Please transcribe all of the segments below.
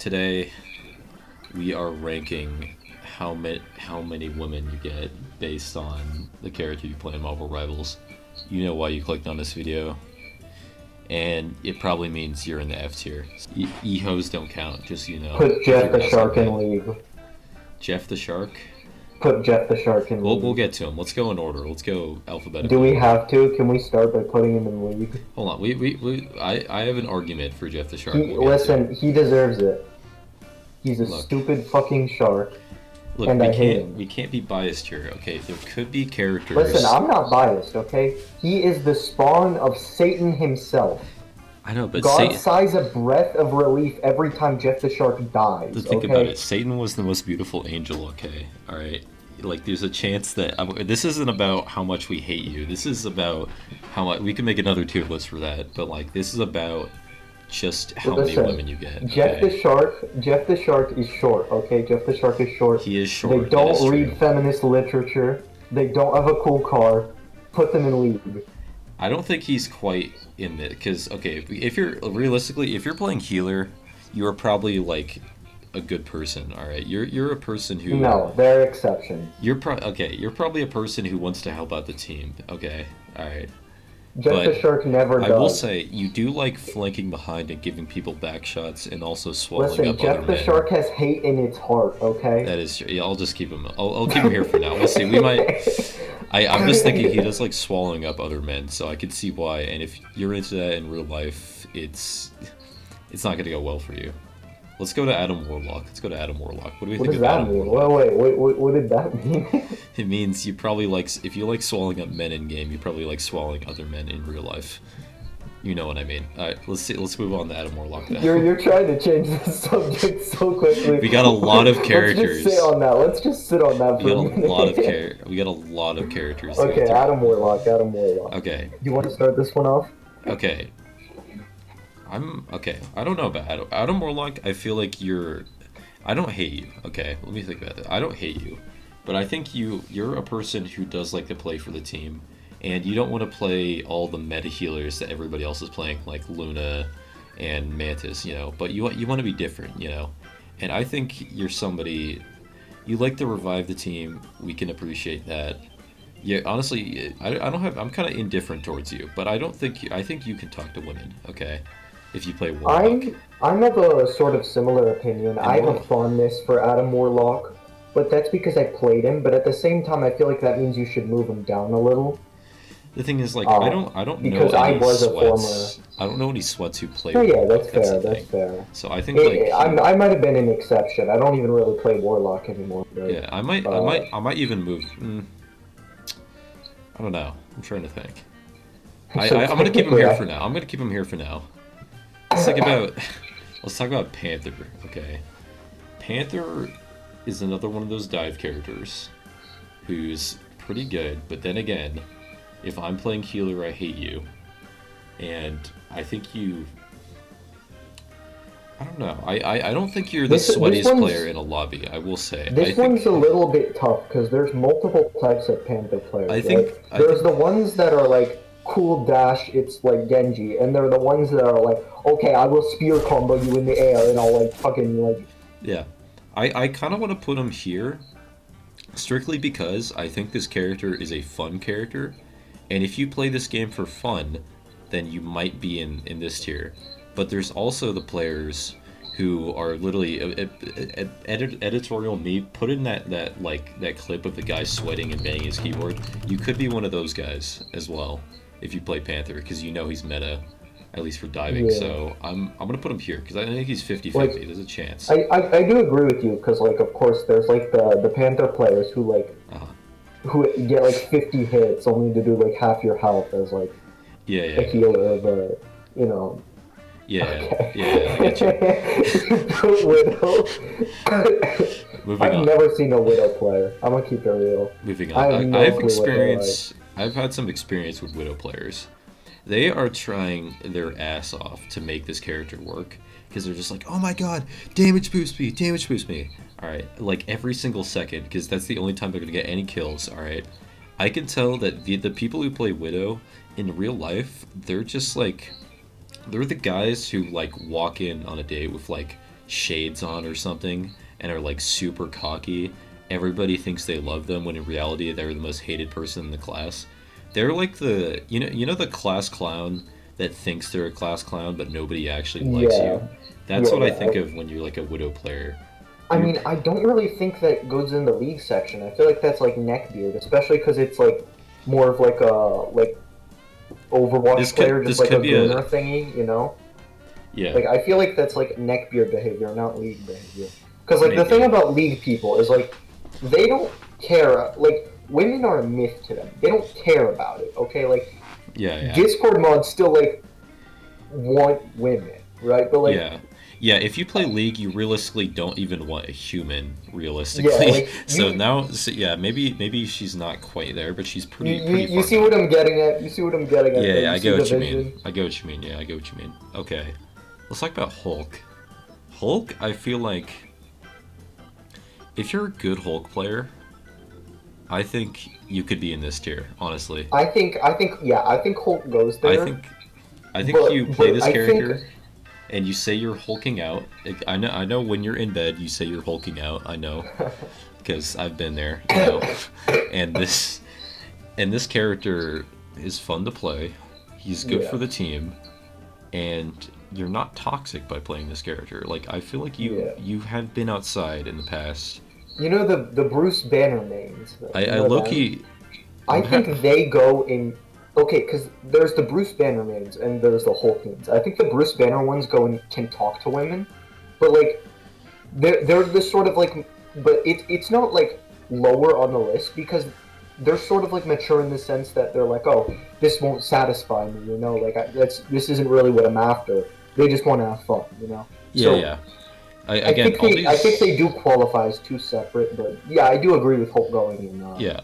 today we are ranking how many women you get based on the character you play in Marvel Rivals. You know why you clicked on this video, and it probably means you're in the F tier. E-hoes don't count, just so you know. Put Jeff the Shark in league. Jeff the Shark? Put Jeff the Shark in league. We'll get to him. Let's go in order. Let's go alphabetically. Do we have to? Can we start by putting him in league? Hold on. I have an argument for Jeff the Shark. Listen, he deserves it. He's a stupid fucking shark. Look, and we can't be biased here, okay? There could be characters... Listen, I'm not biased, okay? He is the spawn of Satan himself. I know, but God sighs a breath of relief every time Jeff the Shark dies, Think about it. Satan was the most beautiful angel, okay? Alright? Like, there's a chance that... this isn't about how much we hate you. This is about how much... We can make another tier list for that, but, like, this is about... just how many women you get. Jeff the Shark is short, okay? Jeff the Shark is short. He is short. They don't read feminist literature. They don't have a cool car. Put them in league. I don't think he's quite in it, because, okay, if you're playing healer, you are probably, like, a good person, alright? You're a person who... No, they're exception. You're probably a person who wants to help out the team, okay? Alright. Jeff the Shark never does. I will say, you do like flanking behind and giving people back shots and also swallowing up other men. Jeff the Shark has hate in its heart, okay? That is true. Yeah, I'll just keep him. I'll keep him here for now. We'll see. We might... I'm just thinking he does like swallowing up other men, so I could see why. And if you're into that in real life, it's not going to go well for you. Let's go to Adam Warlock. What do we think of Adam Warlock? Wait, what did that mean? It means you probably like, if you like swallowing up men in game, you probably like swallowing other men in real life. You know what I mean. Alright, let's move on to Adam Warlock now. You're trying to change the subject so quickly. We got a lot of characters. Let's just sit on that for a minute. We got a lot of characters. Okay, Adam Warlock. Okay. You want to start this one off? Okay. I don't know about Adam Warlock. I feel like I don't hate you. Okay, let me think about that. I don't hate you, but I think you're a person who does like to play for the team, and you don't want to play all the meta healers that everybody else is playing, like Luna and Mantis, you know. But you want to be different, you know. And I think you're somebody, you like to revive the team. We can appreciate that. Yeah, honestly, I'm kind of indifferent towards you, but I think you can talk to women, okay? If you play Warlock. I'm of a sort of similar opinion. I have a fondness for Adam Warlock, but that's because I played him. But at the same time, I feel like that means you should move him down a little. The thing is, like, I don't because know I any was sweats. A former. I don't know any sweats who play. Oh, yeah, Warlock. That's fair. So I think I might have been an exception. I don't even really play Warlock anymore. Right? Yeah, I might even move. I don't know. I'm trying to think. I'm gonna keep him here for now. Let's talk about Panther, okay? Panther is another one of those dive characters who's pretty good, but then again, if I'm playing healer, I hate you. And I think I don't know. I don't think you're the sweatiest player in a lobby, I will say. This one's a little bit tough, because there's multiple types of Panther players. There's the ones that are like, cool dash, it's like Genji, and they're the ones that are like, okay, I will spear combo you in the air, and I'll like fucking like... Yeah. I kind of want to put him here, strictly because I think this character is a fun character, and if you play this game for fun, then you might be in this tier. But there's also the players who are literally editorial me. Put in that clip of the guy sweating and banging his keyboard. You could be one of those guys as well if you play Panther, because you know he's meta, at least for diving. Yeah. So I'm gonna put him here because I think he's 50-50. Like, there's a chance. I do agree with you, because like of course there's like the Panther players who like who get like 50 hits only to do like half your health as like a healer, but you know. Widow. I've never seen a Widow player. I'm gonna keep it real. Moving on. I've had some experience with Widow players. They are trying their ass off to make this character work, because they're just like, oh my god, damage boost me. Alright, like every single second, because that's the only time they're gonna get any kills, alright? I can tell that the people who play Widow in real life, they're just like, they're the guys who like walk in on a date with like shades on or something and are like super cocky, everybody thinks they love them when in reality they're the most hated person in the class. They're like the the class clown that thinks they're a class clown but nobody actually likes you. That's what I think of when you're like a Widow player. I mean, I don't really think that goes in the League section. I feel like that's like neckbeard, especially because it's like more of like a Overwatch player, just like a gooner thingy, you know? Yeah. Like, I feel like that's like neckbeard behavior, not League behavior. Because like the thing about League people is like they don't care. Like women are a myth to them. They don't care about it. Okay, like Discord mods still like want women, right? But like yeah, if you play League, you realistically don't even want a human, realistically. Yeah, maybe she's not quite there, but she's pretty. You see what I'm getting at? You see what I'm getting at? Yeah, I get what you mean. I get what you mean. Yeah, I get what you mean. Okay, let's talk about Hulk. Hulk, I feel like if you're a good Hulk player, I think you could be in this tier. Honestly, I think Hulk goes there. I think you play this character. And you say you're hulking out. I know when you're in bed, you say you're hulking out. I know, because I've been there. You know, and this character is fun to play. He's good for the team, and you're not toxic by playing this character. Like I feel like you have been outside in the past. You know the Bruce Banner names. I low-key. I think they go in. Okay, because there's the Bruce Banner names and there's the Hulk names. I think the Bruce Banner ones go and can talk to women, but like they're this sort of like, but it's not like lower on the list because they're sort of like mature in the sense that they're like, oh, this won't satisfy me, you know, like this isn't really what I'm after. They just want to have fun, you know. I think they do qualify as two separate, but yeah, I do agree with Hulk going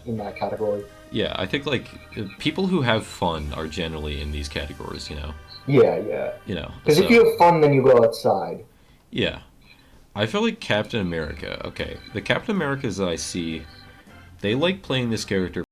in that category. Yeah, I think like people who have fun are generally in these categories, you know. Yeah. You know, because if you have fun, then you go outside. Yeah, I feel like Captain America. Okay, the Captain Americas that I see, they like playing this character.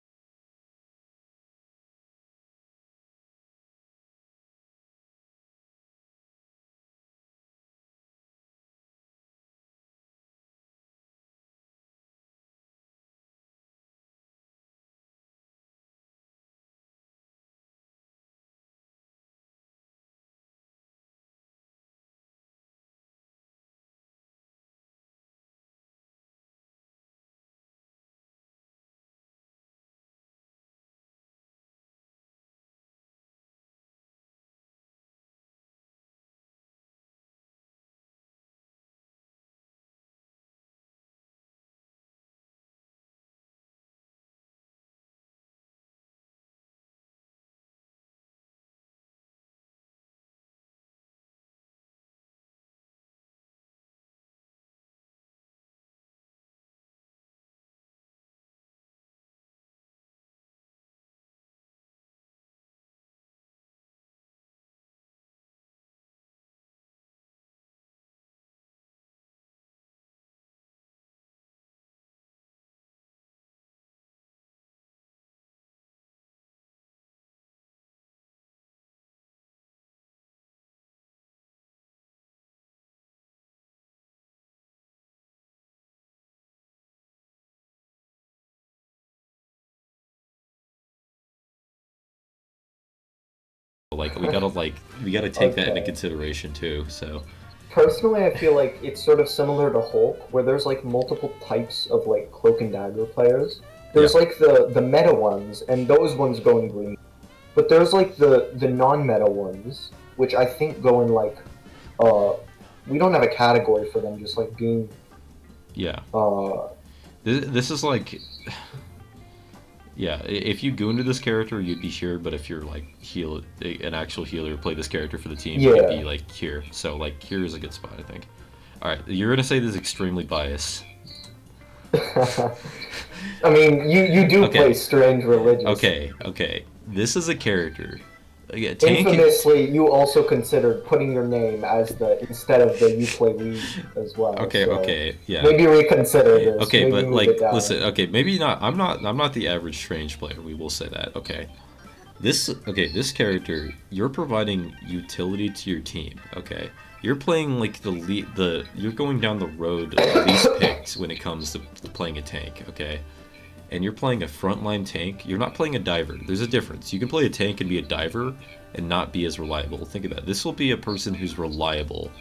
Like we gotta take that into consideration too. So personally, I feel like it's sort of similar to Hulk, where there's like multiple types of like cloak and dagger players. There's like the meta ones, and those ones go in green. But there's like the non-meta ones, which I think go in like we don't have a category for them, just like being this is like if you go into this character, you'd be here, but if you're like an actual healer, play this character for the team, you'd be like here. So like here is a good spot, I think. All right, you're gonna say this is extremely biased. I mean, you do play Strange Religions. Okay. This is a character. Infamously, you also considered putting your name as instead of the you play League as well. Okay, yeah. Maybe reconsider this. Okay, maybe but like, listen. Okay, maybe not. I'm not the average Strange player. We will say that. Okay. This character, you're providing utility to your team. Okay. you're playing like you're going down the road of least picked when it comes to playing a tank, okay? And you're playing a frontline tank. You're not playing a diver. There's a difference. You can play a tank and be a diver and not be as reliable. Think about it. This will be a person who's reliable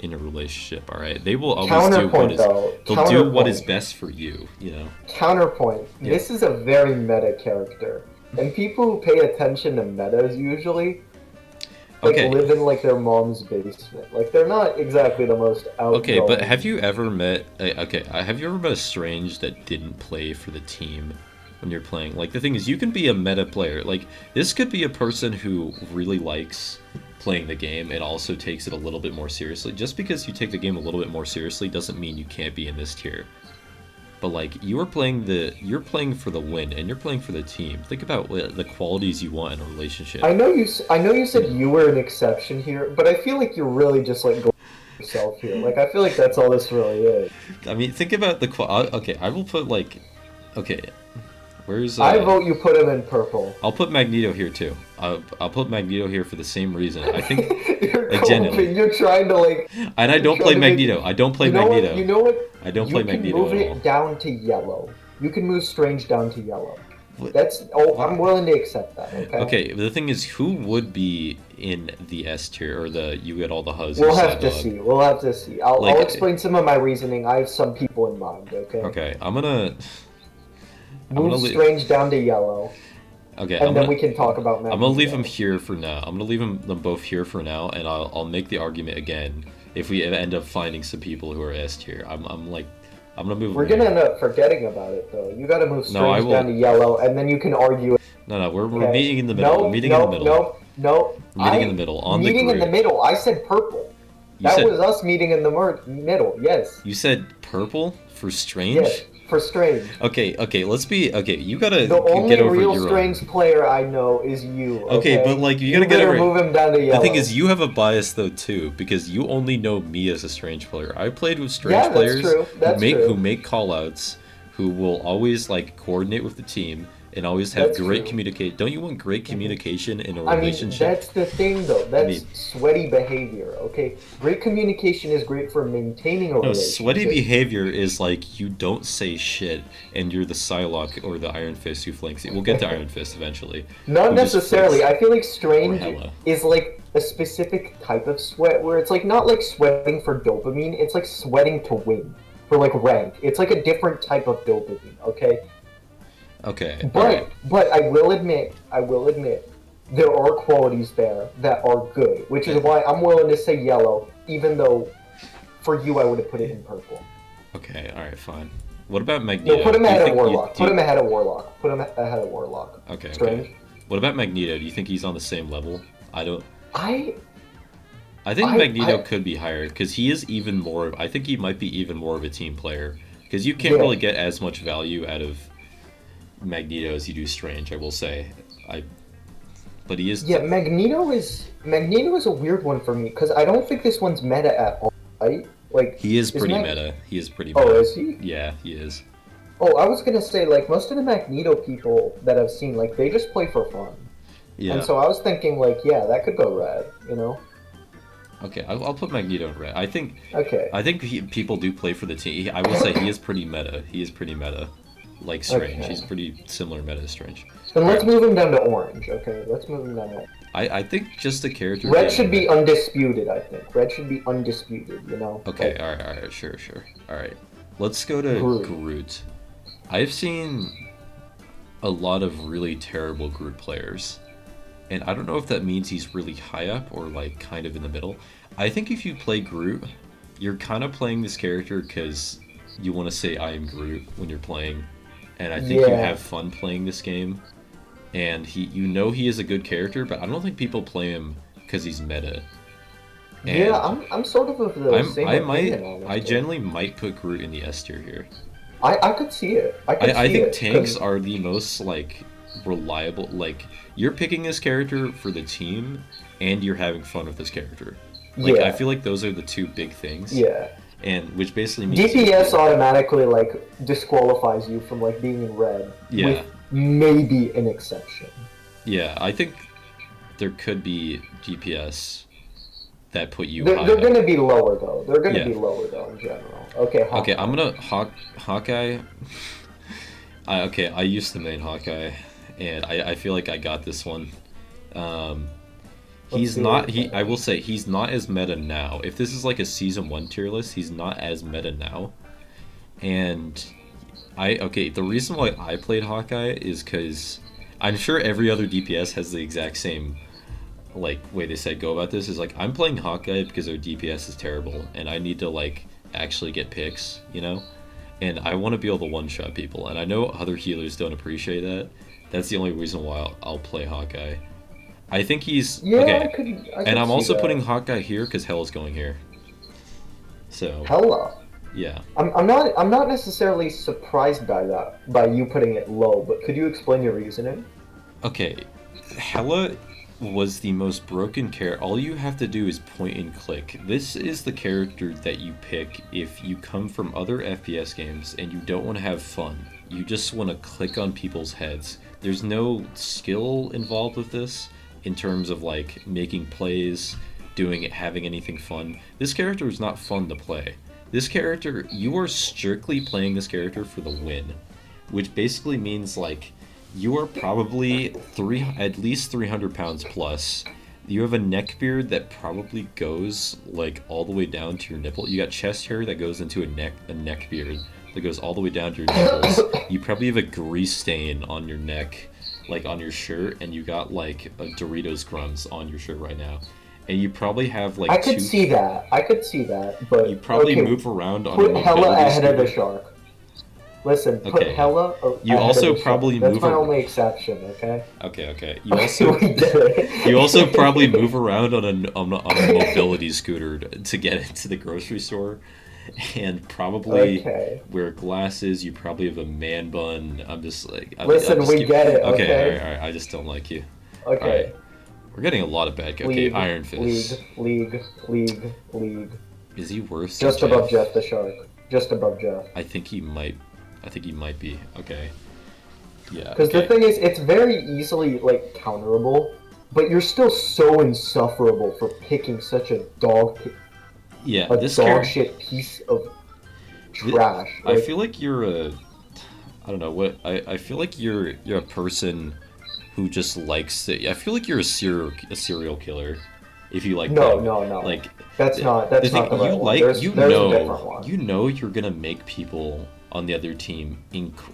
in a relationship, all right? They will always do what is best for you, you know? Counterpoint. Yeah. This is a very meta character. And people who pay attention to metas usually live in like their mom's basement. Like they're not exactly the most outgoing. Okay, but have you ever met a strange that didn't play for the team when you're playing? Like the thing is, you can be a meta player. Like this could be a person who really likes playing the game and also takes it a little bit more seriously. Just because you take the game a little bit more seriously doesn't mean you can't be in this tier. But like you're playing for the win and you're playing for the team. Think about the qualities you want in a relationship. I know you said you were an exception here, but I feel like you're really just like going yourself here. Like I feel like that's all this really is. I mean, think about okay, I will put where's I vote you put him in purple. I'll put Magneto here too. I'll put Magneto here for the same reason. I think you're trying to like. And I don't play Magneto. I don't play Magneto. You know what? I don't play Magneto at all. You can move it down to yellow. You can move Strange down to yellow. I'm willing to accept that. Okay. Okay. The thing is, who would be in the S tier or you get all the huzz? We'll have to see. We'll have to see. I'll explain some of my reasoning. I have some people in mind. Okay. Okay. I'm gonna move Strange down to yellow. Okay, and then we can talk about Magneto. I'm gonna leave them here for now. I'm gonna leave them both here for now, and I'll make the argument again if we end up finding some people who are S tier. I'm gonna move. We're gonna end up forgetting about it though. You gotta move Strange down to yellow, and then you can argue. No, we're meeting in the middle. We're meeting in the middle. No. Meeting in the middle on the group. Meeting in the middle. I said purple. That was us meeting in the middle. Yes. You said purple for Strange. Yes. For Strange. Okay, let's be... Okay, you gotta the only get over real your Strange player I know is you, okay, but like, you gotta get over... move him down to yellow. The thing is, you have a bias though, too, because you only know me as a Strange player. I played with Strange players who make call-outs, who will always, like, coordinate with the team, and always have great communication. Don't you want great communication in a relationship? I mean, that's the thing, though. That's sweaty behavior, okay? Great communication is great for maintaining a relationship. Sweaty behavior is like you don't say shit, and you're the Psylocke or the Iron Fist who flanks it. We'll get to Iron Fist eventually. Not necessarily. I feel like Strange is like a specific type of sweat, where it's like not like sweating for dopamine, it's like sweating to win, for like rank. It's like a different type of dopamine, okay? Okay. But I will admit, there are qualities there that are good, which is why I'm willing to say yellow, even though for you I would have put it in purple. Okay, alright, fine. What about Magneto? No, put him ahead of Warlock. Put him ahead of Warlock. Okay, Strange. Okay. What about Magneto? Do you think he's on the same level? I think Magneto could be higher, because he is even more... I think he might be even more of a team player, because you can't really get as much value out of Magneto as you do Strange, I will say. But he is... Yeah, Magneto is a weird one for me, because I don't think this one's meta at all, right? Like, he is pretty meta. He is pretty meta. Oh, is he? Yeah, he is. Oh, I was gonna say, like, most of the Magneto people that I've seen, like, they just play for fun. Yeah. And so I was thinking, like, yeah, that could go red, you know? Okay, I'll put Magneto in red. I think people do play for the team. I will say he is pretty meta. He is pretty meta. Like Strange. He's pretty similar meta to Strange. Then let's move him down to orange, okay? Let's move him down to orange. I think just the character... Red should be undisputed, I think. Red should be undisputed, you know? Okay, alright, sure. Alright, let's go to Groot. I've seen a lot of really terrible Groot players. And I don't know if that means he's really high up or, like, kind of in the middle. I think if you play Groot, you're kind of playing this character because you want to say I am Groot when you're playing. And I think you have fun playing this game. And he is a good character, but I don't think people play him because he's meta. And yeah, I'm sort of the same opinion, honestly. I generally might put Groot in the S tier here. I could see it. I think tanks are the most, like, reliable. Like, you're picking this character for the team, and you're having fun with this character. Like, I feel like those are the two big things. Yeah. And which basically means DPS automatically, like, disqualifies you from, like, being in red. Yeah. With maybe an exception. Yeah, I think there could be DPS that put you They're high going to up. be lower though. They're going to Yeah. be lower though in general. Okay, Hawkeye. Okay, I'm gonna Hawkeye. I used to main Hawkeye, and I feel like I got this one. Um, Let's he's see what not you he. think. I will say he's not as meta now. If this is like a season 1 tier list, he's not as meta now. And the reason why I played Hawkeye is because I'm sure every other DPS has the exact same like way they said go about this. Is like I'm playing Hawkeye because their DPS is terrible, and I need to like actually get picks, you know. And I want to be able to one-shot people, and I know other healers don't appreciate that. That's the only reason why I'll play Hawkeye. I think he's Yeah, okay, I and could I'm see also putting that. Hawkeye here because Hell's going here. So Hella. yeah, I'm not necessarily surprised by that, by you putting it low, but could you explain your reasoning? okay. Hella was the most broken character. All you have to do is point and click. This is the character that you pick if you come from other FPS games and you don't want to have fun. You just want to click on people's heads. There's no skill involved with this in terms of like making plays, doing it, having anything fun. This character is not fun to play. This character, you are strictly playing this character for the win, which basically means like you are probably at least 300 pounds plus. You have a neck beard that probably goes like all the way down to your nipple. You got chest hair that goes into a neck beard that goes all the way down to your nipples. You probably have a grease stain on your neck, like on your shirt, and you got like a Doritos crumbs on your shirt right now. And you probably have like I could see that. I could see that, but You probably okay, move around on a put Hella mobility ahead of the scooter. shark. Listen, put Okay. Hella You ahead also of the probably shark. That's move my ar- only exception, okay? Okay. We did it. You also probably move around on a mobility scooter to get into the grocery store, and probably Okay. wear glasses. You probably have a man bun. I'm just like, Listen, we get it, okay? All right. I just don't like you. Okay. All right. We're getting a lot of bad. Okay, League, Iron Fist. League. Is he worse Just than above Jeff the Shark. Just above Jeff. I think he might be. Okay. Yeah. Because Okay. the thing is, it's very easily, like, counterable, but you're still so insufferable for picking such a Yeah. dog shit piece of trash. I feel like you're I don't know what. I feel like you're a person who just likes it. I feel like you're a serial killer. If you like No, playing, no. like That's not the right one. There's a different one. you know you're gonna make people on the other team,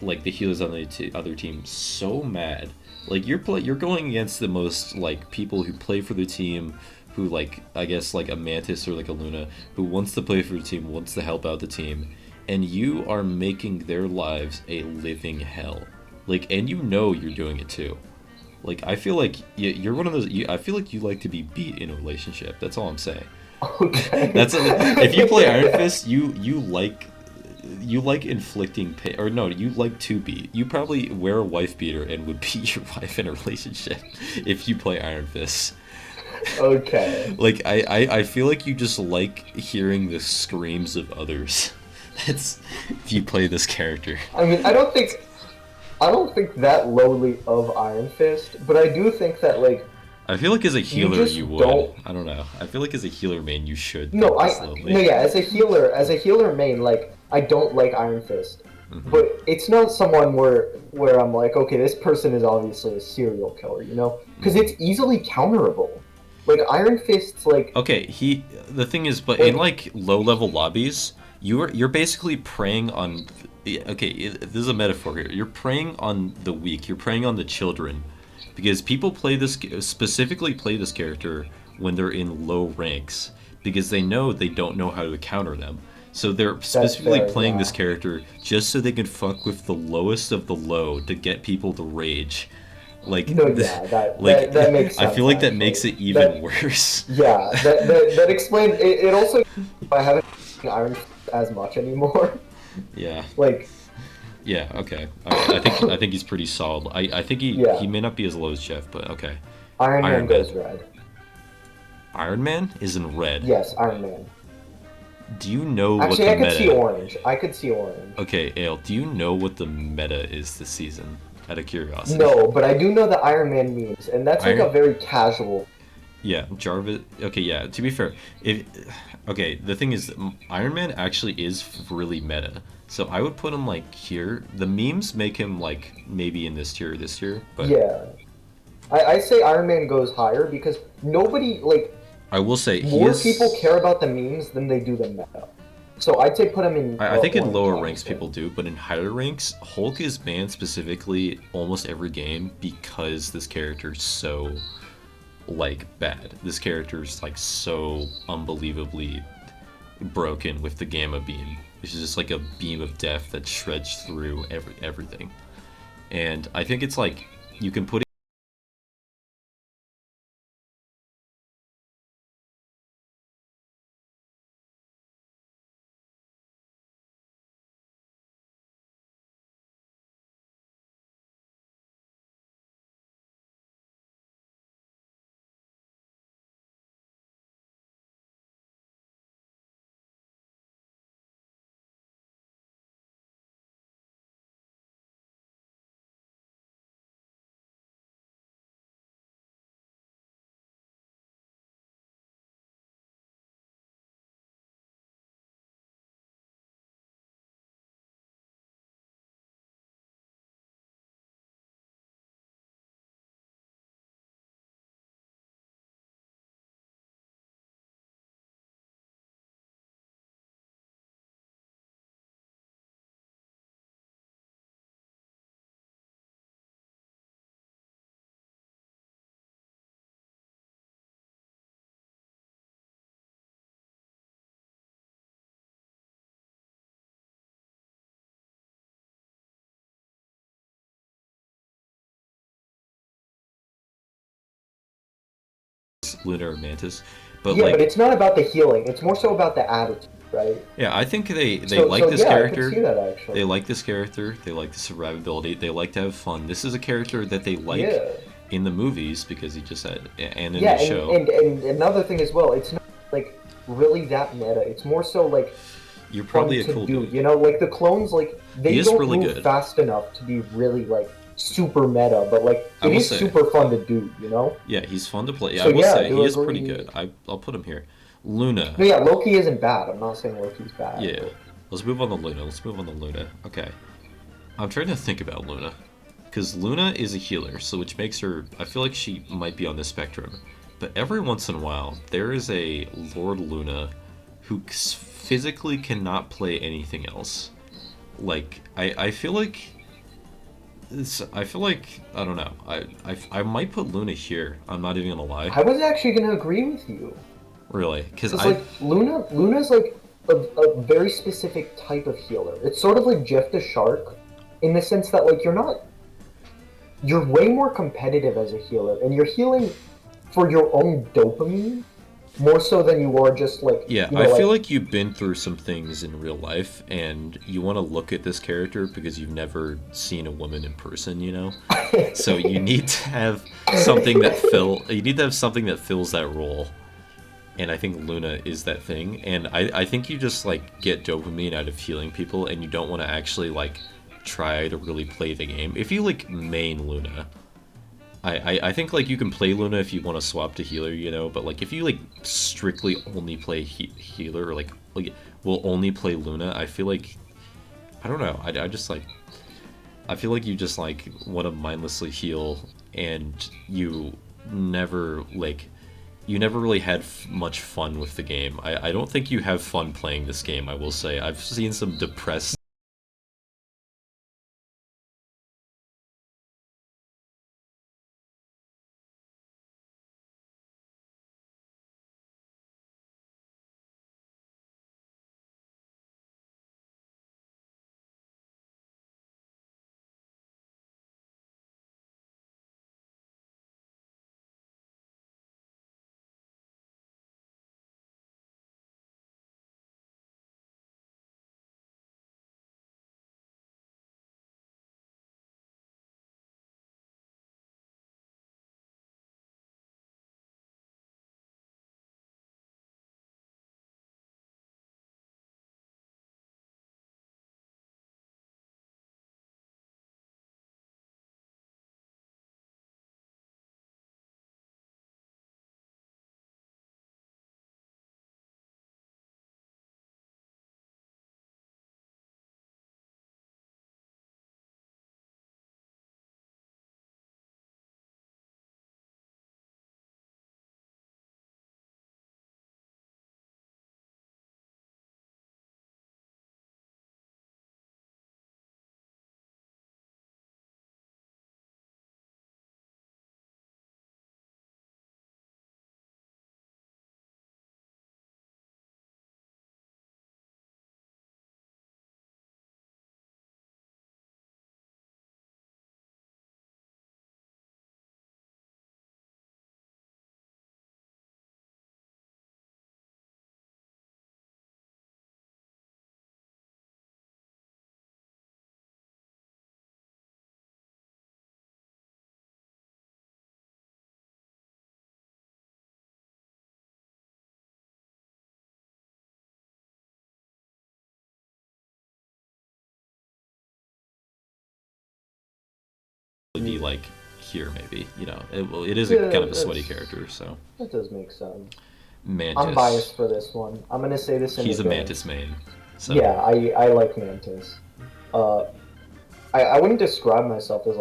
like the healers on the other team, so mad. Like you're going against the most like people who play for the team, who like I guess like a Mantis or like a Luna, who wants to play for the team, wants to help out the team, and you are making their lives a living hell. Like, and you know you're doing it too. Like, I feel like you're one of those. I feel like you like to be beat in a relationship. That's all I'm saying. Okay. If you play Iron Fist, you like inflicting pain, or no, you like to beat. You probably wear a wife beater and would beat your wife in a relationship if you play Iron Fist. Okay. Like I feel like you just like hearing the screams of others. That's if you play this character. I mean, I don't think that lowly of Iron Fist, but I do think that like I feel like as a healer just you would. don't- I don't know. I feel like as a healer main you should. no, think this lowly. as a healer main, like I don't like Iron Fist, Mhm. but it's not someone where I'm like, okay, this person is obviously a serial killer, you know, because it's easily counterable. Like Iron Fist's like Okay, the thing is, but Like- in like low level lobbies, you're basically preying on. Okay, this is a metaphor here. You're preying on the weak. You're preying on the children, because people specifically play this character when they're in low ranks because they know they don't know how to counter them. So they're specifically fair, playing yeah. this character just so they can fuck with the lowest of the low to get people to rage. Like no, yeah, that makes sense. I feel like that actually. makes it even worse. Yeah, that explains it. Also, I haven't seen Iron Fist as much anymore. Yeah. Like, Yeah. Okay. I think he's pretty solid. I think Yeah. he may not be as low as Jeff, but okay. Iron Man Iron goes Man. red. Iron Man is in red. Yes, Iron Man. Do you know Actually, what I the could meta? see orange. I could see orange. Okay, Ale. Do you know what the meta is this season? Out of curiosity. No, but I do know the Iron Man memes, and that's like Iron- a very casual. Yeah, Jarvis. Okay, yeah. To be fair, if okay, the thing is, Iron Man actually is really meta. So I would put him like here. The memes make him like maybe in this tier, but Yeah, I say Iron Man goes higher because nobody like I will say he more people is. care about the memes than they do the meta. So I'd say put him in I think in orange, lower ranks honestly. people do, but in higher ranks, Hulk is banned specifically almost every game because this character is so like bad. This character is like so unbelievably broken with the gamma beam. Which is just like a beam of death that shreds through everything. And I think it's like you can put Lunar Mantis, but Yeah, but like it's not about the healing. It's more so about the attitude, right? yeah, I think they So like this yeah, I could see character. that They actually. like this character. They like the survivability. They like to have fun. This is a character that they like Yeah, in the movies because he just had and in yeah, the and show. another thing as well. It's not like really that meta. It's more so like You're fun probably a to cool do. dude. You know, like the clones, like He they is don't really move good. fast enough to be really like super meta, but like I it will is say, super fun to do. You know. yeah, he's fun to play. I So will yeah, I say do he is pretty good. agree. I'll put him here. Luna, No, yeah, Loki isn't bad. I'm not saying Loki's bad, yeah. but Let's move on to Luna. Let's move on to Luna. Okay, I'm trying to think about Luna because Luna is a healer, so which makes her. I feel like she might be on the spectrum, but every once in a while there is a Lord Luna who physically cannot play anything else. Like I feel like I feel like I don't know. I might put Luna here. I'm not even gonna lie. I was actually gonna agree with you. Really, because Because I like Luna's like a very specific type of healer. It's sort of like Jeff the Shark, in the sense that like you're way more competitive as a healer, and you're healing for your own dopamine more so than you are just like yeah, you I know feel like like you've been through some things in real life, and you want to look at this character because you've never seen a woman in person, you know. So you need to have something that fill. You need to have something that fills that role, and I think Luna is that thing. And I think you just like get dopamine out of healing people, and you don't want to actually like try to really play the game. If you like main Luna, I think like you can play Luna if you want to swap to healer, you know. But like if you like strictly only play healer or like will only play Luna, I feel like I don't know. I just like I feel like you just like want to mindlessly heal, and never like you never really had much fun with the game. I don't think you have fun playing this game. I will say I've seen some depressed be like here maybe. You know, it is a kind of a sweaty character, so. That does make sense. Mantis. I'm biased for this one. I'm gonna say this in He's a advance. Mantis main. So. Yeah, I like Mantis. I wouldn't describe myself as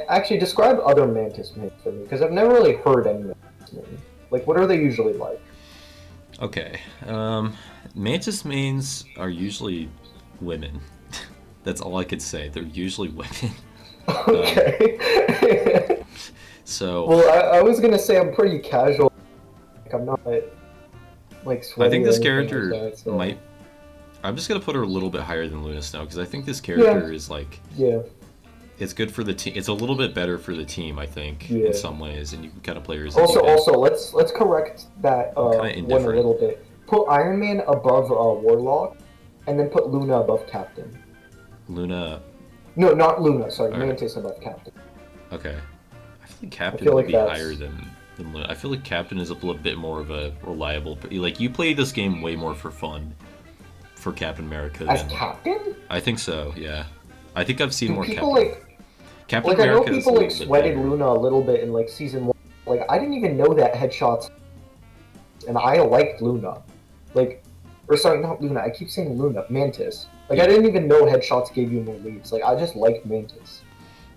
actually describe other Mantis mains for me, because I've never really heard any Mantis mains. Like, what are they usually like? Okay, Mantis mains are usually women. That's all I could say. They're usually women. Okay. So. Well, I was gonna say I'm pretty casual. Like, I'm not like sweaty. I think this character like that, so. might. I'm just gonna put her a little bit higher than Luna Snow because I think this character is like. Yeah. It's good for the team. It's a little bit better for the team, I think, in some ways, and you can kind of play her as also, let's correct that one a little bit. Put Iron Man above Warlock, and then put Luna above Captain. Luna. No, not Luna. Sorry, Mantis above Captain. Okay. I feel like Captain would be higher than Luna. I feel like Captain is a little bit more of a reliable. Like, you play this game way more for fun, for Captain America. As Captain? I think so. Yeah. I think I've seen more people Captain. Captain America I know people sweated Luna a little bit in season 1. Like, I didn't even know that headshots, and I liked Luna. Or sorry, not Luna. I keep saying Luna. Mantis. I didn't even know headshots gave you more leads. I just liked Mantis.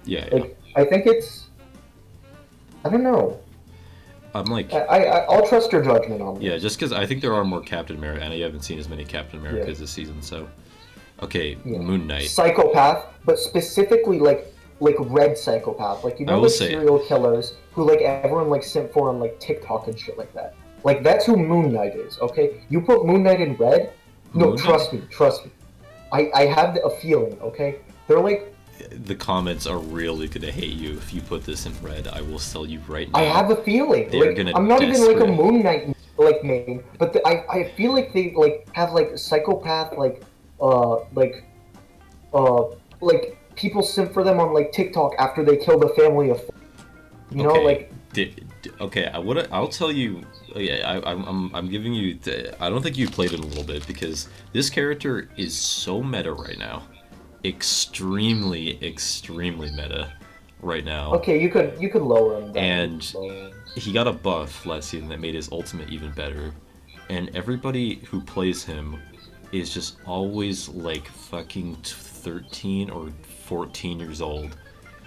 Yeah. I think it's. I don't know. I'm like. I'll trust your judgment on that. Yeah, just because I think there are more Captain America, and I haven't seen as many Captain Americas this season, so. Okay, Moon Knight. Psychopath, but specifically red psychopath. The serial killers who everyone simp for on TikTok and shit like that. That's who Moon Knight is, okay? You put Moon Knight in red? No, trust me. I have a feeling, okay? They're the comments are really gonna hate you if you put this in red. I will tell you right now. I have a feeling. I'm not even a Moon Knight main, but I feel like they have psychopath people simp for them on TikTok after they kill the family of, okay, I'll tell you. Yeah, I'm giving you. I don't think you played it a little bit because this character is so meta right now, extremely meta right now. Okay, you could lower him down. And he got a buff last season that made his ultimate even better, and everybody who plays him is just always fucking 13 or 14 years old,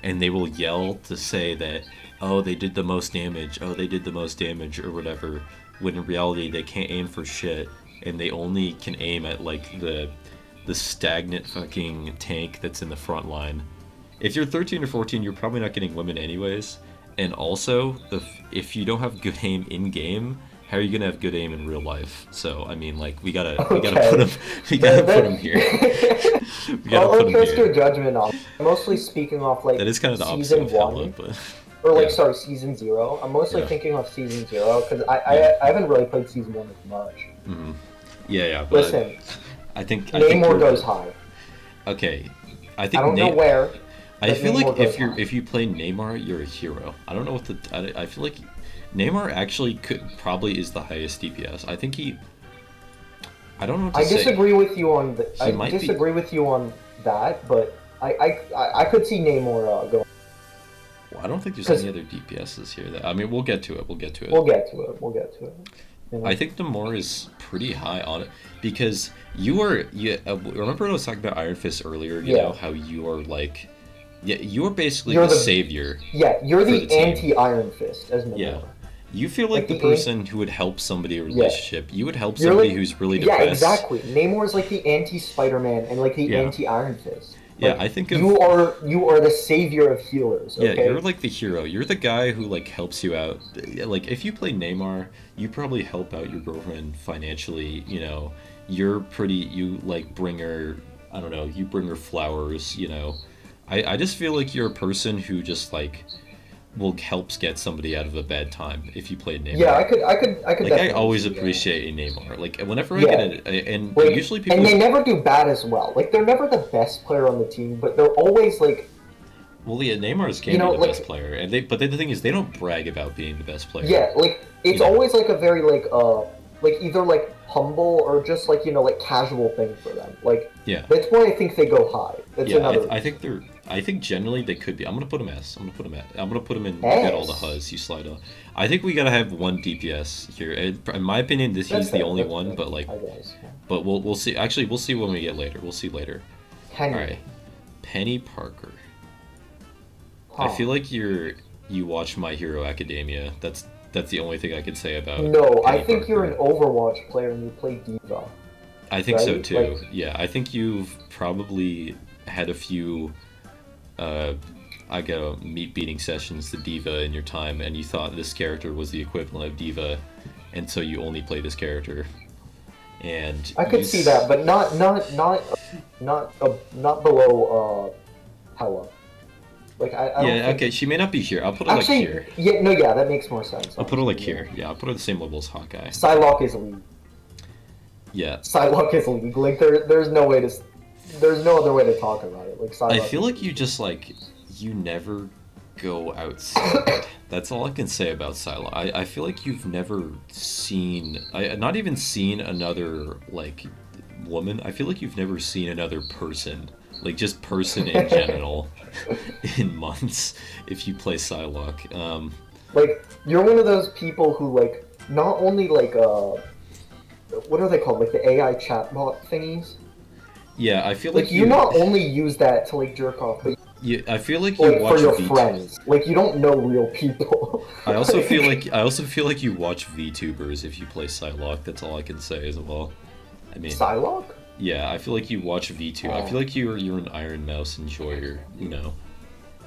and they will yell to say that, oh, they did the most damage, or whatever, when in reality they can't aim for shit, and they only can aim at the stagnant fucking tank that's in the front line. If you're 13 or 14, you're probably not getting women anyways, and also, if you don't have good aim in game, how are you gonna have good aim in real life? So I mean, we gotta put him here. I'll trust your judgment on. I'm mostly speaking off that is kind of the opposite of season 1, but sorry, season 0. I'm mostly thinking of season 0 because I haven't really played season 1 as much. Mm-hmm. Yeah. But listen, I think Namor goes high. Okay, I think I don't know where. I feel like if you play Neymar, you're a hero. I don't know what I feel like Neymar actually probably is the highest DPS. I think I don't know what to say. I disagree with you on with you on that, but I could see Namor going. Well, I don't think there's any other DPSs here. I mean, we'll get to it. We'll get to it. You know? I think Namor is pretty high on it because remember when I was talking about Iron Fist earlier? You know how you are you're basically the savior. Yeah, you're the anti-Iron Fist as Namor. Yeah. You feel like the person who would help somebody in a relationship. You would help somebody who's really depressed. Yeah, exactly. Namor is the anti-Spider-Man and the anti-Iron Fist. I think you are the savior of healers. Okay? Yeah, you're the hero. You're the guy who helps you out. If you play Neymar, you probably help out your girlfriend financially. You know, you're pretty. You bring her. I don't know. You bring her flowers. You know, I just feel like you're a person who just will helps get somebody out of a bad time if you play Neymar. Yeah, I could. I always appreciate a Neymar. Whenever I get it, and usually people. And they never do bad as well. They're never the best player on the team, but they're always Well, yeah, Neymar's can be the best player, and but the thing is, they don't brag about being the best player. Yeah, it's always a very either humble or just like like casual thing for them. Like Yeah. that's why I think they go high. That's Yeah, another. I think they're. I think generally they could be. I'm gonna put them S. I'm gonna put them at. I'm gonna put them in. You get all the S. HUs. You slide off. I think we gotta have one DPS here. In my opinion, That's he's the fair. only That's one. fair, But like, I guess. but we'll see. Actually, we'll see when we get later. We'll see later. All Penny. right, Penny Parker. I Huh. feel like you watch My Hero Academia. That's the only thing I could say about. No, Penny I think Parker. you're an Overwatch player and you play Diva. I think so right? too. Like, Yeah, I think you've probably had a few I go meat beating sessions to Diva in your time, and you thought this character was the equivalent of Diva, and so you only play this character. And I could see that, but not below Hella. Like I don't yeah, think. okay, she may not be here. I'll put her Actually, like here. yeah, no, yeah, that makes more sense. I'll put her like honestly, here. Yeah, I'll put her the same level as Hawkeye. Psylocke is league. Yeah. Psylocke is league. Like there's no way to, there's no other way to talk about it. Like Psylocke. I feel like you just like you never go outside. That's all I can say about Psylocke. I feel like you've never seen, not even seen another like woman. I feel like you've never seen another person, like just person in general, in months. If you play Psylocke, like you're one of those people who like not only like what are they called, like the AI chatbot thingies. yeah, I feel Like like you not only use that to like jerk off, but yeah, I feel like you like watch for your V- friends. Like you don't know real people. I also feel like you watch VTubers if you play Psylocke. That's all I can say as well. I mean, Psylocke? yeah, I feel like you watch V2. I feel like you're an Iron Mouse enjoyer, you know.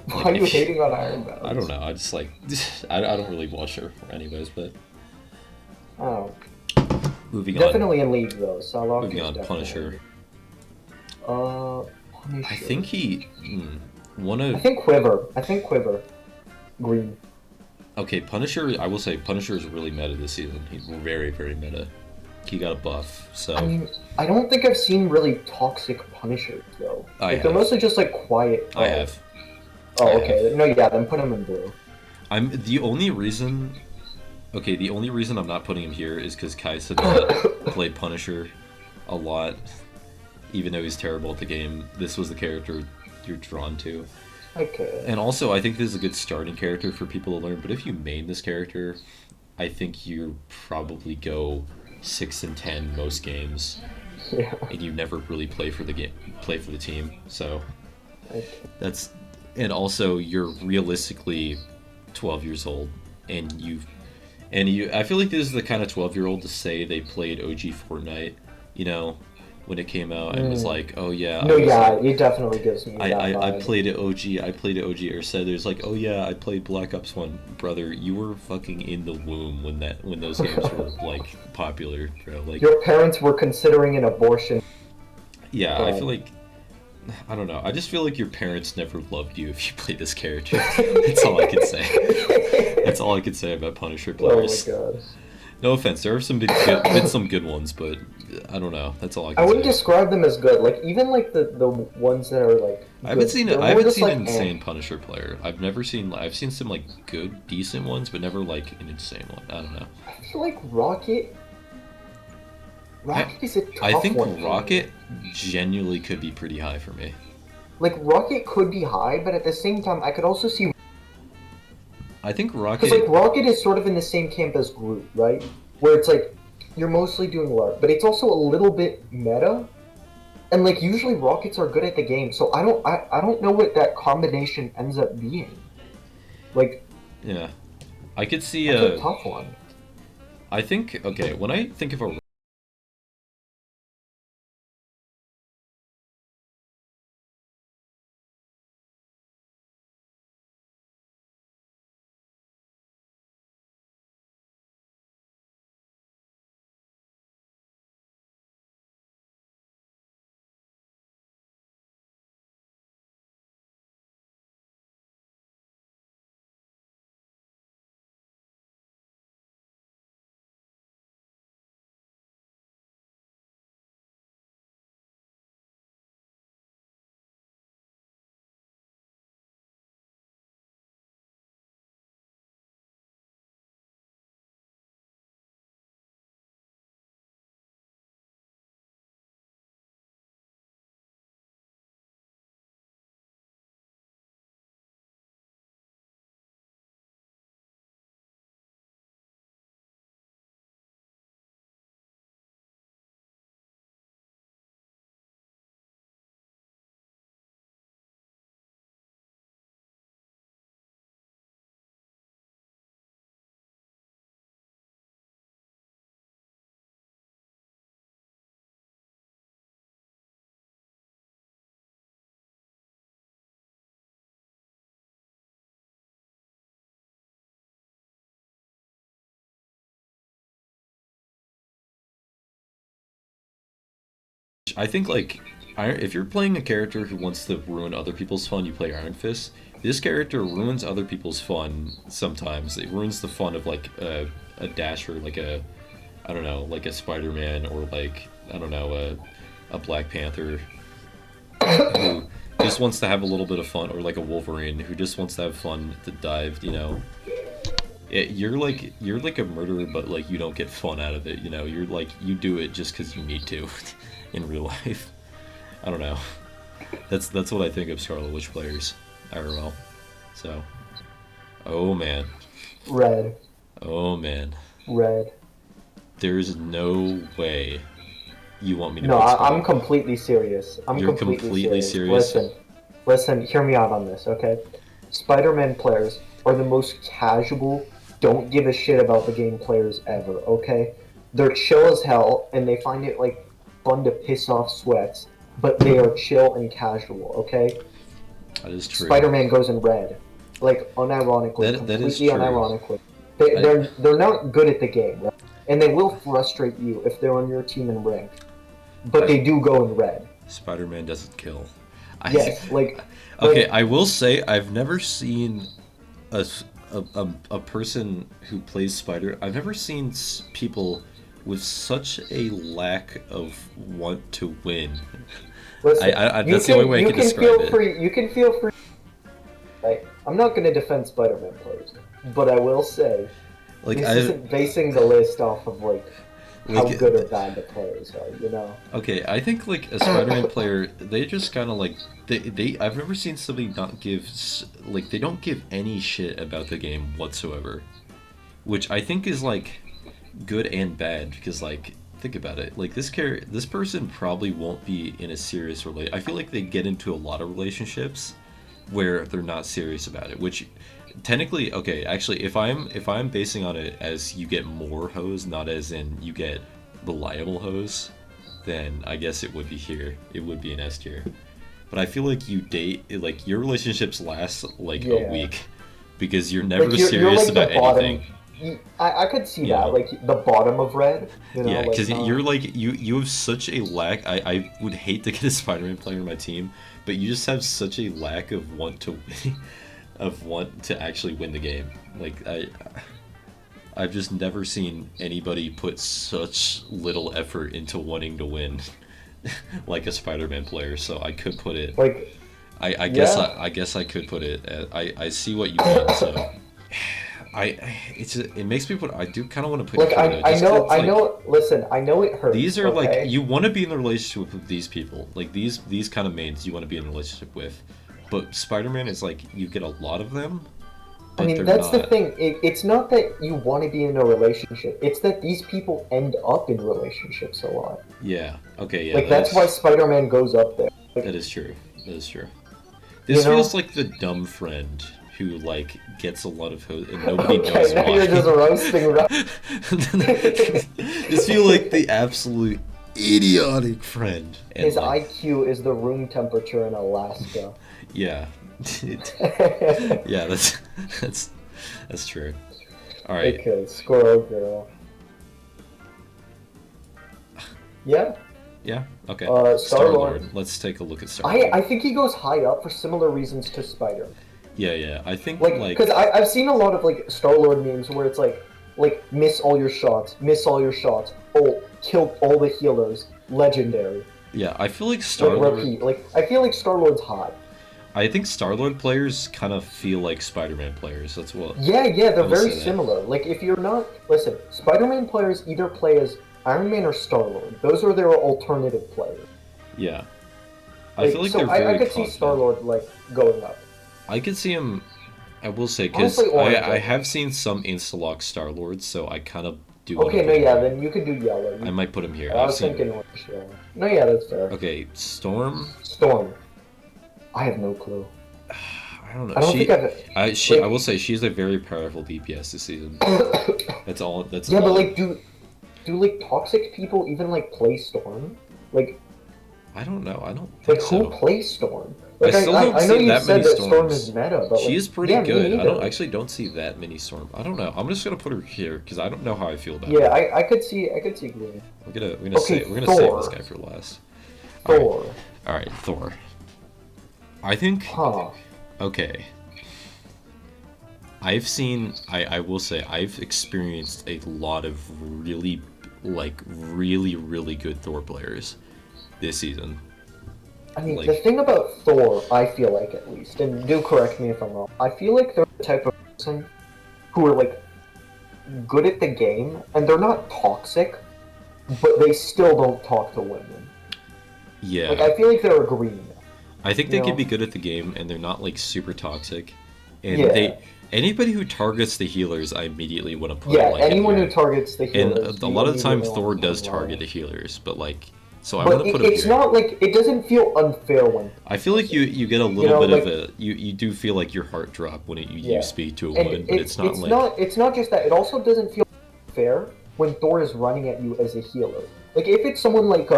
Why Like, are you hating on Iron Mouse? I don't know. I just like I don't really watch her anyways, but Oh. moving on. Definitely in league though. Psylocke Moving is on, definitely. Punisher. Punisher. I think he one of I think Quiver. I think Quiver. Green. Okay, Punisher, I will say Punisher is really meta this season. He's very, very meta. He got a buff, so I mean, I don't think I've seen really toxic Punishers though. Like they're mostly just like quiet. I have. Oh, okay. No, yeah, then put him in blue. I'm the only reason. Okay, the only reason I'm not putting him here is because Kai said that played Punisher a lot, even though he's terrible at the game. This was the character you're drawn to. Okay. And also, I think this is a good starting character for people to learn. But if you main this character, I think you probably go 6 and 10 most games, yeah. And you never really play for the team. So Okay. that's, and also you're realistically 12 years old, and I feel like this is the kind of 12-year-old to say they played OG Fortnite, you know, when it came out and was like, oh yeah. No, yeah, it definitely gives me that vibe. I played it OG, or said there's like, oh yeah, I played Black Ops 1. Brother, you were fucking in the womb when those games were like popular, bro. Like your parents were considering an abortion. yeah, I feel like, I don't know. I just feel like your parents never loved you if you played this character. That's all I can say. That's all I can say about Punisher players. Oh my god. No offense, there are some some good ones, but I don't know. That's all I can say. I wouldn't describe them as good. Like even like the ones that are like. I haven't seen an insane eh. Punisher player. I've seen some like good, decent ones, but never like an insane one. I don't know. I feel like Rocket. Rocket is a tough one. I think Rocket genuinely could be pretty high for me. Like Rocket could be high, but at the same time, I could also see. I think Rocket. Because like Rocket is sort of in the same camp as Groot, right? Where it's like you're mostly doing LARP, but it's also a little bit meta. And like usually Rockets are good at the game, so I don't know what that combination ends up being. Like. Yeah, I could see a tough one. I think okay when I think of a I think like if you're playing a character who wants to ruin other people's fun, you play Iron Fist. This character ruins other people's fun sometimes. It ruins the fun of like a Dasher, like a, I don't know, like a Spider-Man, or like, I don't know, a Black Panther who just wants to have a little bit of fun, or like a Wolverine who just wants to have fun to dive, you know. You're like a murderer, but like you don't get fun out of it, you know. You're like, you do it just because you need to in real life. I don't know. That's what I think of Scarlet Witch players, IRL. So, oh man. Red. Oh man. Red. There's no way you want me to. No, I'm completely serious. You're completely serious. Listen, hear me out on this, okay? Spider-Man players are the most casual, don't give a shit about the game players ever, okay? They're chill as hell, and they find it, like, fun to piss off sweats, but they are chill and casual, okay? That is true. Spider-Man goes in red. Like, unironically, that is completely true. unironically. They're not good at the game, right? And they will frustrate you if they're on your team in rank. But they do go in red. Spider-Man doesn't kill. Yes, okay, I will say I've never seen a person who plays Spider. I've never seen people with such a lack of want to win. Listen, that's the only way I can describe it. You can feel free. Like, I'm not going to defend Spider-Man players, but I will say, like, this isn't basing the list off of like how good or bad the players are, you know? Okay, I think like a Spider-Man player, they just kind of like I've never seen somebody not give, like, they don't give any shit about the game whatsoever, which I think is like good and bad, because like, think about it, like this person probably won't be in a serious relation. I feel like they get into a lot of relationships where they're not serious about it, which technically, okay, actually, if I'm basing on it as you get more hoes, not as in you get reliable hoes, then I guess it would be here. It would be an S tier. But I feel like you date, like, your relationships last like a week, because you're never like serious about anything. I could see that, like the bottom of red. You know, yeah, because like, you're like you have such a lack. I would hate to get a Spider-Man player on my team, but you just have such a lack of want to win, of want to actually win the game. Like I've just never seen anybody put such little effort into wanting to win like a Spider-Man player. So I could put it like I guess I could put it at, I see what you mean. So. It makes me put. I do kind of want to put. Like I know. Listen, I know it hurts. These are like, you want to be in a relationship with these people. Like these kind of mains you want to be in a relationship with, but Spider-Man is like, you get a lot of them. I mean, that's the thing. It's not that you want to be in a relationship. It's that these people end up in relationships a lot. Yeah. Okay. Yeah. Like that's why Spider-Man goes up there. Like, that is true. That is true. This feels like the dumb friend who like gets a lot of hoes and nobody knows now why. You're just roasting. Just feel like the absolute idiotic friend. And his like, IQ is the room temperature in Alaska. Yeah. Yeah, that's true. All right. Okay, Squirrel Girl. Yeah. Yeah. Okay. Star-Lord. Let's take a look at Star-Lord. I think he goes high up for similar reasons to Spider. Yeah. I think like because I've seen a lot of like Star-Lord memes where it's like miss all your shots, oh, kill all the healers, legendary. Yeah, I feel like Star-Lord. I feel like Star-Lord's hot. I think Star-Lord players kind of feel like Spider-Man players. That's what. Yeah, they're very similar. Like if you're not, listen, Spider-Man players either play as Iron Man or Star-Lord. Those are their alternative players. Yeah. I feel like they're very I could see Star-Lord like going up. I could see him. I will say, because I have seen some Instalock Star-Lords, so I kind of do. Okay, no, yeah, then you could do yellow. I might put him here. I was thinking orange. Yeah. No, yeah, that's fair. Okay, Storm. I have no clue. I don't know. I don't think I will say she's a very powerful DPS this season. That's all. That's yeah, but like, do like toxic people even like play Storm? Like, I don't know. I don't think so. Who plays Storm? Like, I still don't see that many Storms. Storm is meta, but she is pretty good. I don't see that many Storm. I don't know. I'm just gonna put her here because I don't know how I feel about her. Yeah, I could see green. We're gonna save this guy for last. Thor. All right, Thor. I think. Huh. Okay. I will say, I've experienced a lot of really good Thor players this season. I mean, the thing about Thor, I feel like at least, and do correct me if I'm wrong, I feel like they're the type of person who are like good at the game, and they're not toxic, but they still don't talk to women. Yeah. Like, I feel like they're green. I think they can be good at the game, and they're not like super toxic. And anybody who targets the healers, I immediately want to put. Yeah, anyone who targets the healers. And a lot of the time, Thor does target the healers, but like, so I want to put him it's not like it doesn't feel unfair when. I feel like you get a little bit of a you do feel like your heart drop when you speak to a woman, but it's not it's not just that. It also doesn't feel fair when Thor is running at you as a healer. Like if it's someone like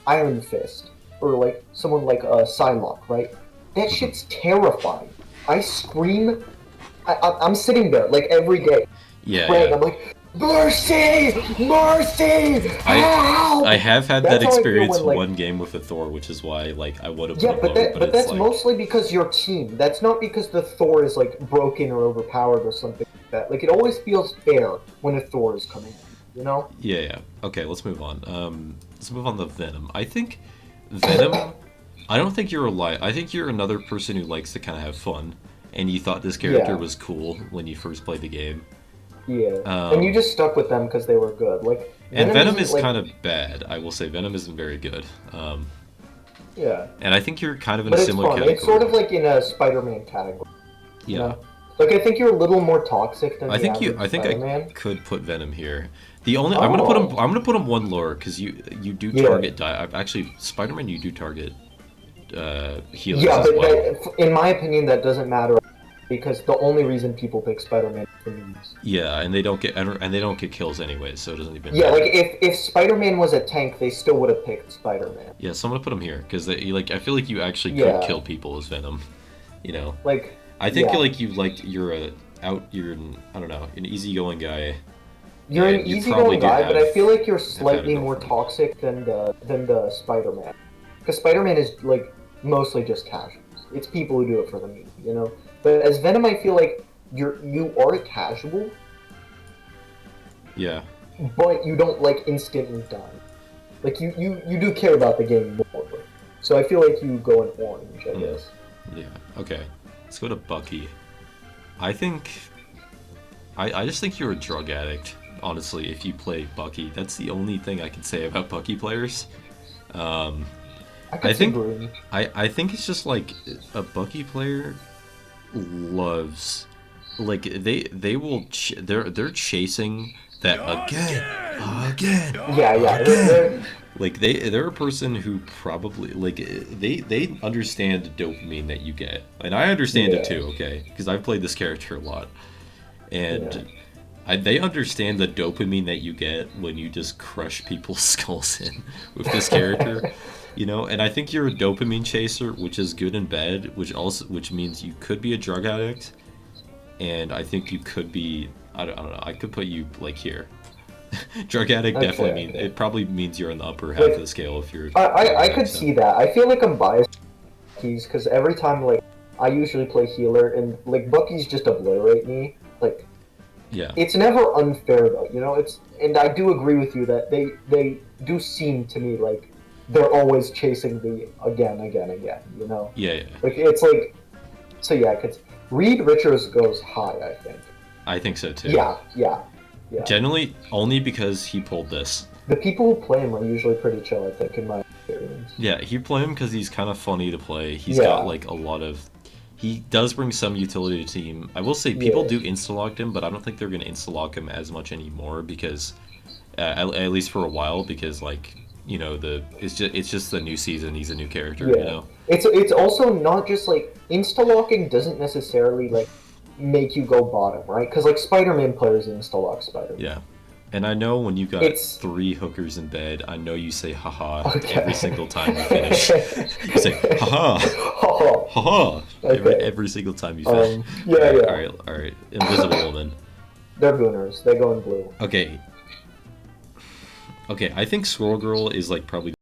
Iron Fist or like someone like Psylocke, right? That shit's terrifying. I scream. I'm sitting there like every day. Praying. I'm like, mercy, mercy, help! I have had that experience one game with a Thor, which is why like I would have. Yeah, but that's mostly because your team. That's not because the Thor is like broken or overpowered or something like that. Like it always feels fair when a Thor is coming in, you know? Yeah. Okay, let's move on. Let's move on to Venom. I think Venom. I don't think you're I think you're another person who likes to kind of have fun, and you thought this character was cool when you first played the game. Yeah, and you just stuck with them because they were good. Like, Venom is kind of bad. I will say Venom isn't very good. Yeah. And I think you're kind of in a similar category. It's sort of like in a Spider-Man category. Yeah. You know? Like I think you're a little more toxic than I think Spider-Man. I could put Venom here. The only I'm gonna put him one lower because you do target actually Spider-Man you do target healers as well. In my opinion that doesn't matter. Because the only reason people pick Spider-Man is for memes. Yeah, and they don't get kills anyway, so it doesn't even. Yeah, like if Spider-Man was a tank, they still would have picked Spider-Man. Yeah, so I'm gonna put him here because I feel like you actually could kill people as Venom. You know, like I think you're I don't know, an easygoing guy. You're an easygoing guy, but I feel like you're slightly more toxic than the Spider-Man. Because Spider-Man is like mostly just casuals. It's people who do it for the meme, you know. But as Venom, I feel like you are casual. Yeah. But you don't like instantly die. Like you do care about the game more. So I feel like you go in orange, I guess. Yeah. Okay. Let's go to Bucky. I think. I just think you're a drug addict. Honestly, if you play Bucky, that's the only thing I can say about Bucky players. I think it's just like a Bucky player loves, like they're chasing that again. Yeah. Like they're a person who probably like they understand the dopamine that you get, and I understand it too. Okay, because I've played this character a lot, and they understand the dopamine that you get when you just crush people's skulls in with this character. You know, and I think you're a dopamine chaser, which is good and bad, which means you could be a drug addict, and I think you could be. I don't know. I could put you like here. Drug addict definitely means it probably means you're in the upper half of the scale if you're. I could see that. I feel like I'm biased because every time like I usually play healer and like Bucky's just obliterate me like. Yeah. It's never unfair though, you know. And I do agree with you that they do seem to me like. They're always chasing the again, you know? Yeah. Like, it's like... So, yeah, Reed Richards goes high, I think. I think so, too. Yeah. Generally, only because he pulled this. The people who play him are usually pretty chill, I think, in my experience. Yeah, you play him because he's kind of funny to play. He's got, like, a lot of... He does bring some utility to the team. I will say, people do insta-lock him, but I don't think they're going to insta-lock him as much anymore because... at least for a while, because, like... You know, it's just the new season. He's a new character. You know, it's also not just like insta-locking doesn't necessarily like make you go bottom, right? Because like Spider-Man players insta-lock Spider-Man. Yeah, and I know when you got 3 hookers in bed, I know you say haha every single time you finish. You say haha, haha every single time you finish. All right. Invisible Woman. They're gooners. They go in blue. Okay, I think Squirrel Girl is like probably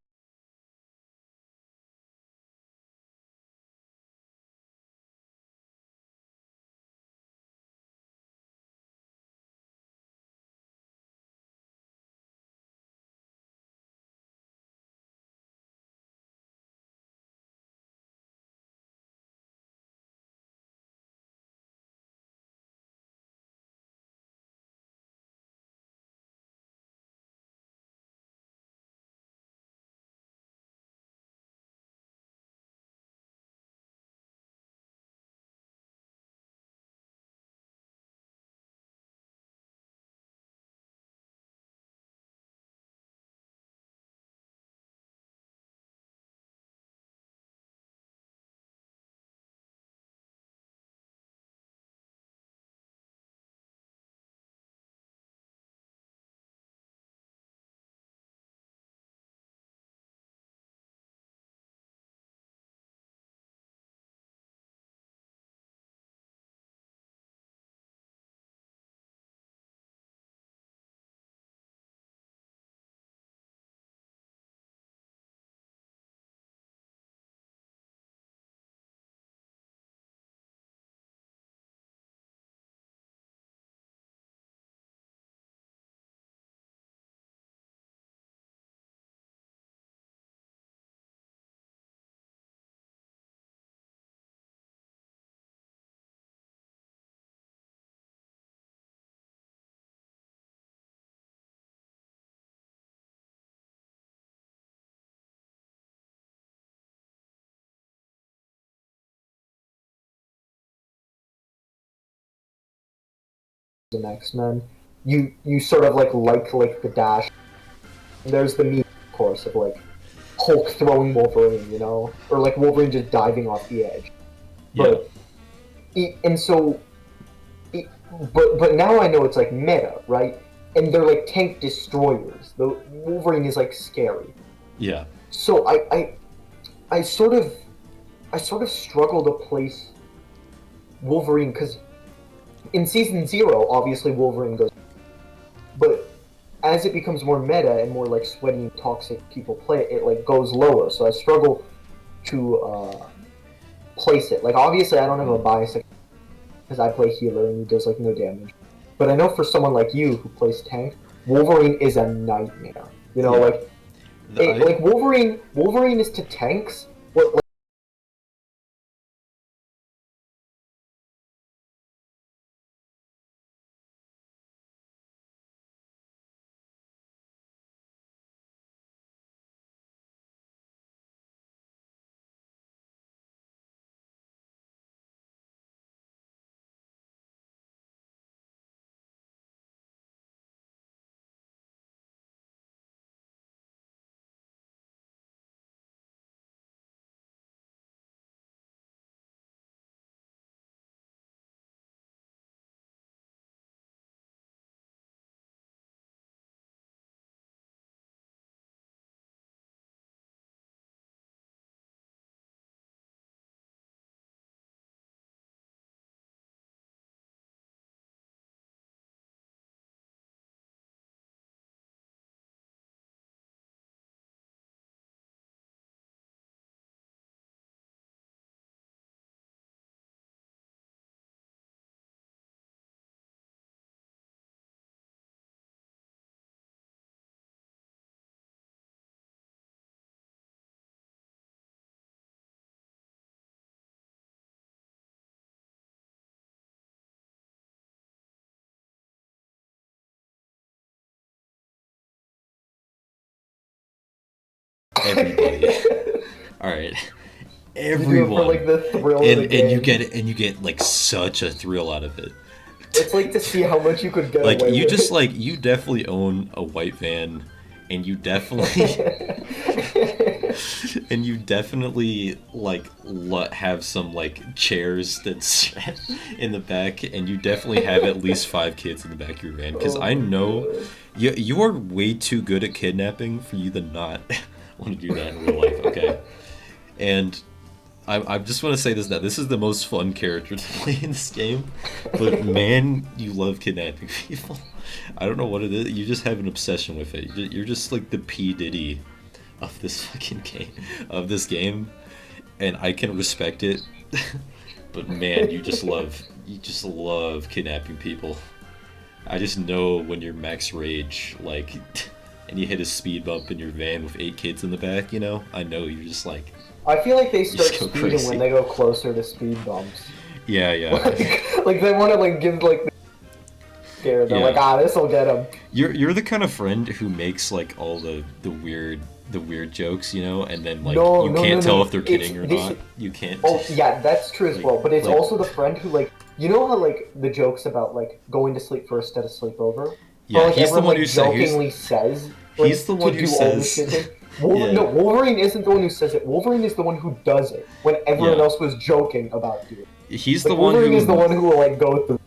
in X-Men, you sort of like the dash. And there's the meme, of course, of like Hulk throwing Wolverine, you know, or like Wolverine just diving off the edge. But and so, but now I know it's like meta, right? And they're like tank destroyers. The Wolverine is like scary. Yeah. So I sort of struggle to place Wolverine because in season 0, obviously Wolverine goes, but as it becomes more meta and more like sweaty and toxic people play it, it like goes lower. So I struggle to place it. Like obviously I don't have a bias because I play healer and he does like no damage. But I know for someone like you who plays tank, Wolverine is a nightmare. You know, like like Wolverine is to tanks what like, everybody. All right, everyone. for like the thrill of the game. and you get like such a thrill out of it. It's like to see how much you could get like away you with. just like you definitely own a white van, and you definitely like have some like chairs that's in the back, and you definitely have at least 5 kids in the back of your van. Because I know you are way too good at kidnapping for you to not want to do that in real life. Okay, and I just want to say this now. This is the most fun character to play in this game, but man, you love kidnapping people. I don't know what it is. You just have an obsession with it. You're just like the P. Diddy of this fucking game, and I can respect it. But man, you just love kidnapping people. I just know when you're max rage, like, and you hit a speed bump in your van with 8 kids in the back. You know, I know you're just like. I feel like they start speeding crazy when they go closer to speed bumps. Yeah. Like they want to like give like the scare. They're like, this will get them. You're the kind of friend who makes like all the weird jokes, you know, and then like you can't tell if they're kidding or not. You can't. Oh yeah, that's true as like, well. But it's like, also the friend who like, you know how like the jokes about like going to sleep first instead of sleepover. Yeah, like, he's the one who jokingly says. Like, he's the one who says. No, Wolverine isn't the one who says it. Wolverine is the one who does it when everyone else was joking about doing it. He's like, the one Wolverine who is the one who will like go through.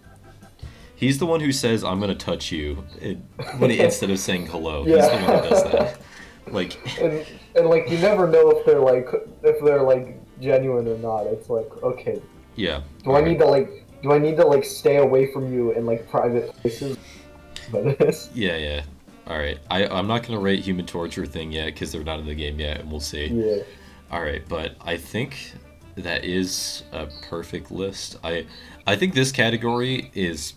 He's the one who says, "I'm gonna touch you," instead of saying hello. Yeah. He's the one who does that. Like, and like you never know if they're like genuine or not. It's like, okay. Yeah. Do I need to like stay away from you in like private places? Yeah. All right, I'm not gonna rate Human Torture thing yet because they're not in the game yet, and we'll see. Yeah. All right, but I think that is a perfect list. I think this category is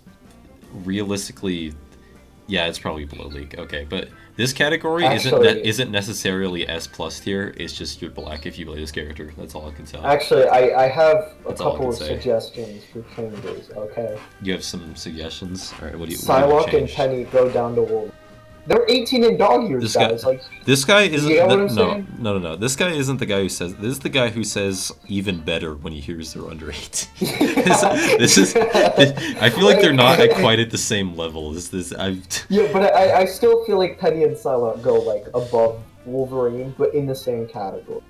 realistically, yeah, it's probably below League. Okay, but this category isn't necessarily S+ tier. It's just you're black if you play this character. That's all I can tell. Actually, I have a couple of suggestions for changes. Okay. You have some suggestions. All right, what do you? Psylocke and Penny go down to Wolf. They're 18 in dog years, guys. This guy isn't. You know what I'm saying? No. This guy isn't the guy who says. This is the guy who says even better when he hears they're under 8. this is. I feel like they're not quite at the same level. Yeah, but I still feel like Penny and Psylocke go like above Wolverine, but in the same category.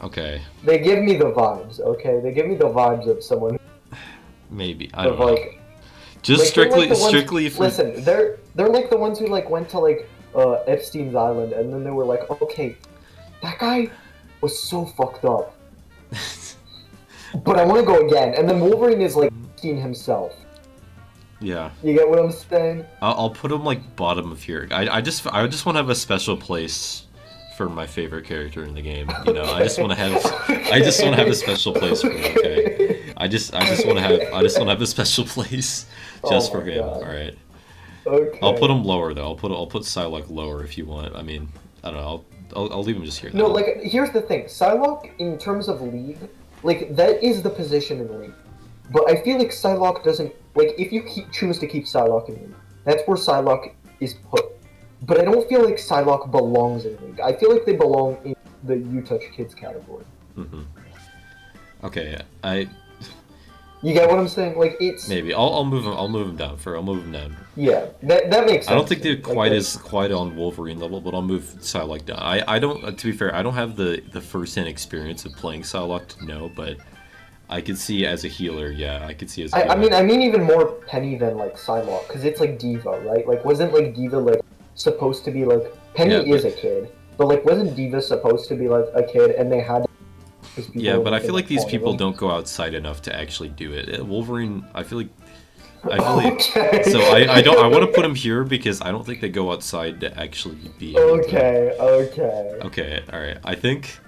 Okay. They give me the vibes. Okay, they give me the vibes of someone. Maybe I don't know. Just strictly for. Listen, they're like the ones who like went to like Epstein's Island, and then they were like, okay, that guy was so fucked up, but I want to go again. And then Wolverine is like Epstein himself. Yeah. You get what I'm saying? I'll put him like bottom of here. I just want to have a special place for my favorite character in the game. You know, I just want to have a special place for him. Okay. I just want to have a special place just for him. God. All right. Okay. I'll put him lower though. I'll put Psylocke lower if you want. I mean, I don't know. I'll leave him just here. No, like here's the thing. Psylocke in terms of league, like that is the position in the league. But I feel like Psylocke doesn't like if you choose to keep Psylocke in league, that's where Psylocke is put. But I don't feel like Psylocke belongs in league. I feel like they belong in the You Touch Kids category. Mm-hmm. Okay, You get what I'm saying? Like it's maybe I'll move him. I'll move him down. Yeah, that makes sense. I don't think they're quite on Wolverine level, but I'll move Psylocke down. I don't. To be fair, I don't have the first-hand experience of playing Psylocke to know, but I could see as a healer. Yeah, I could see as. I mean even more Penny than like Psylocke, because it's like Diva, right? Like wasn't like Diva like supposed to be like Penny is a kid, but like wasn't Diva supposed to be like a kid, and they had. Yeah, but I feel like these people don't go outside enough to actually do it. Wolverine, I feel like. Okay. So I want to put him here because I don't think they go outside to actually be. Okay. Okay. All right. I think.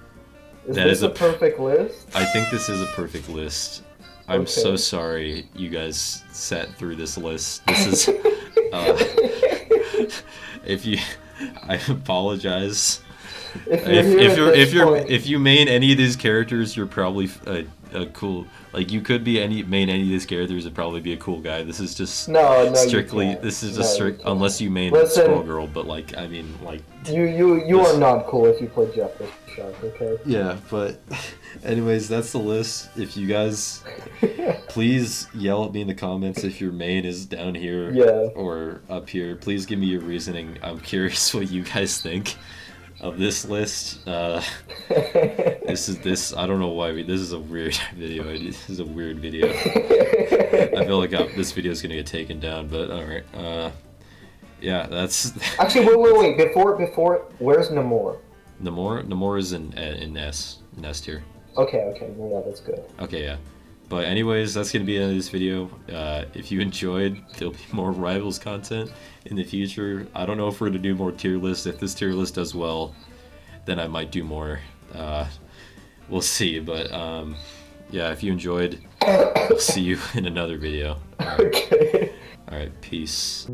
Is this a perfect list? I think this is a perfect list. I'm so sorry you guys sat through this list. This is. I apologize. If you main any of these characters, you're probably a cool. Like you could be main any of these characters and probably be a cool guy. This is just strictly. This is just strict unless you main Squirrel Girl. But like I mean like. You are not cool if you play Jeff the Shark. Okay. Yeah, but anyways, that's the list. If you guys please yell at me in the comments if your main is down here or up here. Please give me your reasoning. I'm curious what you guys think of this list. This I don't know why this is a weird video. This is a weird video. I feel like this video is gonna get taken down, but all right. Yeah, that's actually wait. Before where's Namor? Namor is in S tier. Okay. Well, yeah, that's good. Okay, yeah. But anyways, that's gonna be the end of this video. If you enjoyed, there'll be more Rivals content in the future. I don't know if we're gonna do more tier lists. If this tier list does well, then I might do more. We'll see. But yeah, if you enjoyed, I'll see you in another video. All right. Okay. All right. Peace.